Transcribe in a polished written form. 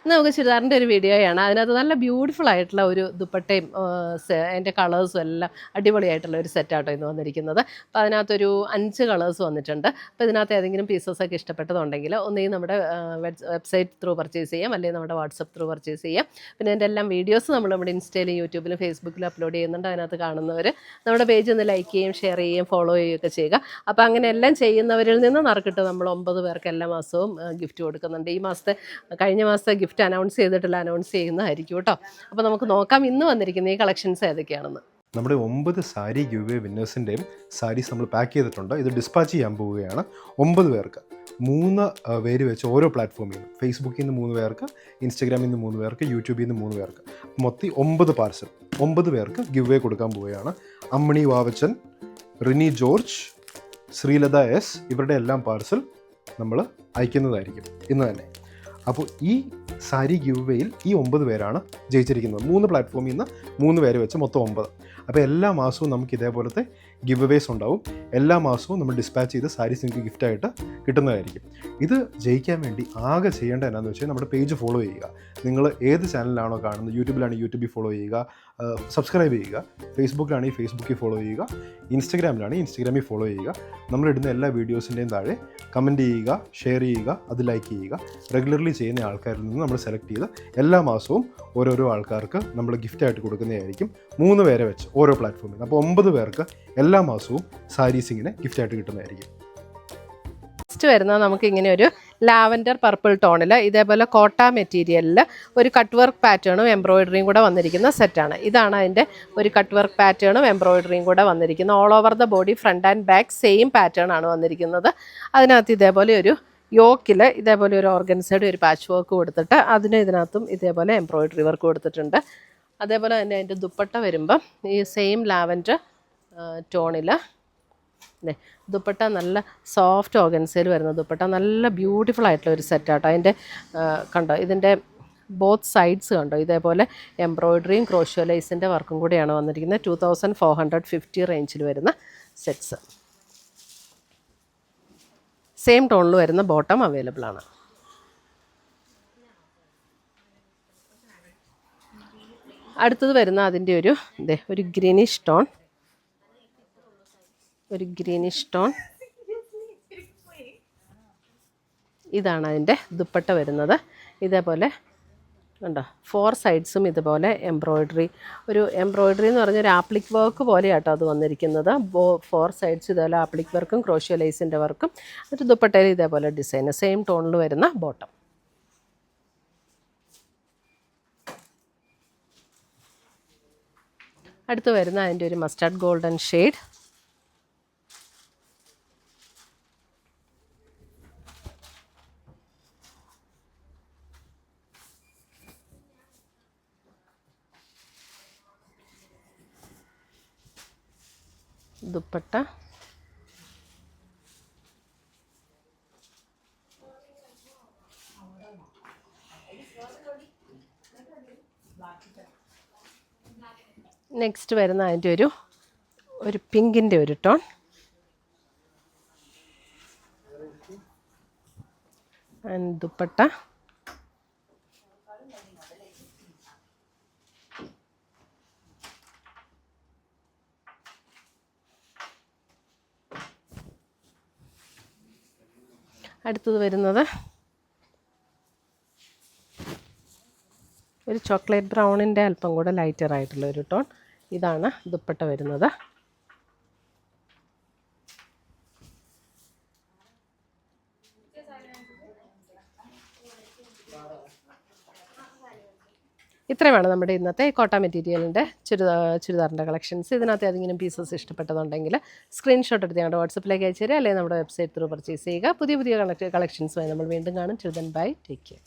നമുക്ക് ചുരിദാറിൻ്റെ ഒരു വീഡിയോയാണ്. അതിനകത്ത് നല്ല ബ്യൂട്ടിഫുൾ ആയിട്ടുള്ള ഒരു ദുപ്പട്ടയും അതിൻ്റെ കളേഴ്സും എല്ലാം അടിപൊളിയായിട്ടുള്ള ഒരു സെറ്റാട്ടോ ഇന്ന് വന്നിരിക്കുന്നത്. അപ്പോൾ അതിനകത്തൊരു 5 കളേഴ്സ് വന്നിട്ടുണ്ട്. അപ്പോൾ ഇതിനകത്ത് ഏതെങ്കിലും പീസസൊക്കെ ഇഷ്ടപ്പെട്ടതുണ്ടെങ്കിൽ ഒന്നെങ്കിൽ നമ്മുടെ വെബ്സൈറ്റ് ത്രൂ പർച്ചേസ് ചെയ്യാം, അല്ലെങ്കിൽ നമ്മുടെ വാട്സപ്പ് ത്രൂ പർച്ചേസ് ചെയ്യാം. പിന്നെ എൻ്റെ എല്ലാം വീഡിയോസ് നമ്മൾ നമ്മുടെ ഇൻസ്റ്റയിലും യൂട്യൂബിലും ഫേസ്ബുക്കിലും അപ്ലോഡ് ചെയ്യുന്നുണ്ട്. അതിനകത്ത് കാണുന്നവർ നമ്മുടെ പേജ് ഒന്ന് ലൈക്ക് ചെയ്യുകയും ഷെയർ ചെയ്യുകയും ഫോളോ ചെയ്യുകയൊക്കെ ചെയ്യുക. അപ്പോൾ അങ്ങനെ എല്ലാം ചെയ്യുന്നവരിൽ നിന്ന് നറുക്കിട്ട് നമ്മൾ 9 പേർക്ക് എല്ലാ മാസവും ഗിഫ്റ്റ് കൊടുക്കുന്നുണ്ട്. ഈ മാസത്തെ കഴിഞ്ഞ മാസത്തെ ഗിഫ്റ്റ് അനൗൺസ് ചെയ്തിട്ടില്ല, അനൗൺസ് ചെയ്യുന്നതായിരിക്കും കേട്ടോ. അപ്പോൾ നമുക്ക് നോക്കാം ഇന്ന് വന്നിരിക്കുന്ന ഈ കളക്ഷൻസ് ഏതൊക്കെയാണെന്ന്. നമ്മുടെ 9 സാരി ഗിവ് അവേ വിന്നേഴ്സിൻ്റെയും സാരീസ് നമ്മൾ പാക്ക് ചെയ്തിട്ടുണ്ട്. ഇത് ഡിസ്പാച്ച് ചെയ്യാൻ പോവുകയാണ്. 9 പേർക്ക് 3 പേര് വെച്ച് ഓരോ പ്ലാറ്റ്ഫോമിൽ നിന്ന്, ഫേസ്ബുക്കിൽ നിന്ന് 3 പേർക്ക്, ഇൻസ്റ്റഗ്രാമിൽ നിന്ന് 3 പേർക്ക്, യൂട്യൂബിൽ നിന്ന് 3 പേർക്ക്, മൊത്തം 9 പാർസൽ 9 പേർക്ക് ഗിവ് അവേ കൊടുക്കാൻ പോവുകയാണ്. അമ്മിണി വാവച്ചൻ, റിനി ജോർജ്, ശ്രീലത എസ് ഇവരുടെ എല്ലാം പാർസൽ നമ്മൾ അയക്കുന്നതായിരിക്കും ഇന്ന് തന്നെ. അപ്പോൾ ഈ സാരി ഗിവ് അവേയിൽ ഈ 9 പേരാണ് ജയിച്ചിരിക്കുന്നത്. 3 പ്ലാറ്റ്ഫോമിൽ നിന്ന് 3 പേര് വെച്ച് മൊത്തം 9. അപ്പോൾ എല്ലാ മാസവും നമുക്ക് ഇതേപോലത്തെ ഗിവ് അവേസ് ഉണ്ടാവും. എല്ലാ മാസവും നമ്മൾ ഡിസ്പാച്ച് ചെയ്ത് സാരീസ് നിങ്ങൾക്ക് ഗിഫ്റ്റായിട്ട് കിട്ടുന്നതായിരിക്കും. ഇത് ജയിക്കാൻ വേണ്ടി ആകെ ചെയ്യേണ്ടത് എന്താണെന്ന് വെച്ചാൽ നമ്മുടെ പേജ് ഫോളോ ചെയ്യുക. നിങ്ങൾ ഏത് ചാനലിലാണോ കാണുന്നത്, യൂട്യൂബിലാണെങ്കിൽ യൂട്യൂബിൽ ഫോളോ ചെയ്യുക, സബ്സ്ക്രൈബ് ചെയ്യുക, ഫേസ്ബുക്കിലാണെങ്കിൽ ഫേസ്ബുക്കിൽ ഫോളോ ചെയ്യുക, ഇൻസ്റ്റഗ്രാമിലാണെങ്കിൽ ഇൻസ്റ്റഗ്രാമിൽ ഫോളോ ചെയ്യുക. നമ്മളിടുന്ന എല്ലാ വീഡിയോസിൻ്റെയും താഴെ കമൻറ്റ് ചെയ്യുക, ഷെയർ ചെയ്യുക, അത് ലൈക്ക് ചെയ്യുക. റെഗുലർലി ചെയ്യുന്ന ആൾക്കാരിൽ നിന്ന് നമ്മൾ സെലക്ട് ചെയ്ത് എല്ലാ മാസവും ഓരോരോ ആൾക്കാർക്ക് നമ്മൾ ഗിഫ്റ്റായിട്ട് കൊടുക്കുന്നതായിരിക്കും. 3 പേരെ വെച്ച് ഓരോ പ്ലാറ്റ്ഫോമിൽ. അപ്പോൾ 9 പേർക്ക് എല്ലാ മാസവും സാരീസ് ഇങ്ങനെ ഗിഫ്റ്റായിട്ട് കിട്ടുന്നതായിരിക്കും. നെക്സ്റ്റ് വരുന്നത് നമുക്ക് ഇങ്ങനെ ഒരു ലാവൻഡർ പർപ്പിൾ ടോണിൽ ഇതേപോലെ കോട്ട മെറ്റീരിയലിൽ ഒരു കട്ട് വർക്ക് പാറ്റേണും എംബ്രോയിഡറിയും കൂടെ വന്നിരിക്കുന്ന സെറ്റാണ്. ഇതാണ് അതിൻ്റെ ഒരു കട്ട് വർക്ക് പാറ്റേണും എംബ്രോയിഡറിയും കൂടെ വന്നിരിക്കുന്നത്. All over the body front and back same pattern ആണ് വന്നിരിക്കുന്നത്. അതിനകത്ത് ഇതേപോലെ ഒരു യോക്കിൽ ഇതേപോലെ ഒരു ഓർഗൻസൈഡ് ഒരു പാച്ച് വർക്ക് കൊടുത്തിട്ട് ഇതിനകത്തും ഇതേപോലെ എംബ്രോയിഡറി വർക്ക് കൊടുത്തിട്ടുണ്ട്. അതേപോലെ തന്നെ അതിൻ്റെ ദുപ്പട്ട വരുമ്പം ഈ സെയിം ലാവൻഡർ ടോണിൽ ദുപ്പട്ട നല്ല സോഫ്റ്റ് ഓർഗൻസയിൽ വരുന്ന ദുപ്പട്ട, നല്ല ബ്യൂട്ടിഫുൾ ആയിട്ടുള്ള ഒരു സെറ്റാട്ടോ. അതിൻ്റെ കണ്ടോ, ഇതിൻ്റെ ബോത്ത് സൈഡ്സ് കണ്ടോ, ഇതേപോലെ എംബ്രോയിഡറിയും ക്രോഷ്യോ ലൈസിൻ്റെ വർക്കും കൂടിയാണ് വന്നിരിക്കുന്നത്. 2450 റേഞ്ചിൽ വരുന്ന സെറ്റ്സ്. സെയിം ടോണിൽ വരുന്ന ബോട്ടം അവൈലബിൾ ആണ്. അടുത്തത് വരുന്ന അതിൻ്റെ ഒരു ഗ്രീനിഷ് ടോൺ, ഇതാണ് അതിൻ്റെ ദുപ്പട്ട വരുന്നത്. ഇതേപോലെ കണ്ടോ, 4 സൈഡ്സും ഇതുപോലെ എംബ്രോയിഡറി എന്ന് പറഞ്ഞാൽ ഒരു ആപ്ലിക് വർക്ക് പോലെയാട്ടോ അത് വന്നിരിക്കുന്നത്. 4 സൈഡ്സ് ഇതേപോലെ ആപ്ലിക് വർക്കും ക്രോഷ്യോ ലൈസിൻ്റെ വർക്കും. എന്നിട്ട് ദുപ്പട്ടയിൽ ഇതേപോലെ ഡിസൈൻ സെയിം ടോണിൽ വരുന്ന ബോട്ടം. അടുത്ത് വരുന്ന അതിൻ്റെ ഒരു mustard golden shade, dupatta next വരുന്ന അതിൻ്റെ ഒരു പിങ്കിൻ്റെ ഒരു ടോൺ, ആൻഡ് ദുപ്പട്ട അടുത്തത് വരുന്നത് ഒരു ചോക്ലേറ്റ് ബ്രൗണിൻ്റെ അല്പം കൂടെ ലൈറ്റർ ആയിട്ടുള്ള ഒരു ടോൺ. ഇതാണ് ദുപ്പട്ട വരുന്നത്. ഇത്രയുമാണ് നമ്മുടെ ഇന്നത്തെ കോട്ട മെറ്റീരിയലിൻ്റെ ചുരിദാറിൻ്റെ കളക്ഷൻസ്. ഇതിനകത്ത് ഏതെങ്കിലും പീസസ് ഇഷ്ടപ്പെട്ടതുണ്ടെങ്കിൽ സ്ക്രീൻഷോട്ട് എടുത്ത് ഞങ്ങളുടെ വാട്സപ്പിലേക്ക് അയച്ചു തരിക, അല്ലെങ്കിൽ നമ്മുടെ വെബ്സൈറ്റ് ത്രൂ പർച്ചേസ് ചെയ്യുക. പുതിയ കളക്ഷൻസുമായി നമ്മൾ വീണ്ടും കാണും. Children bye, take care.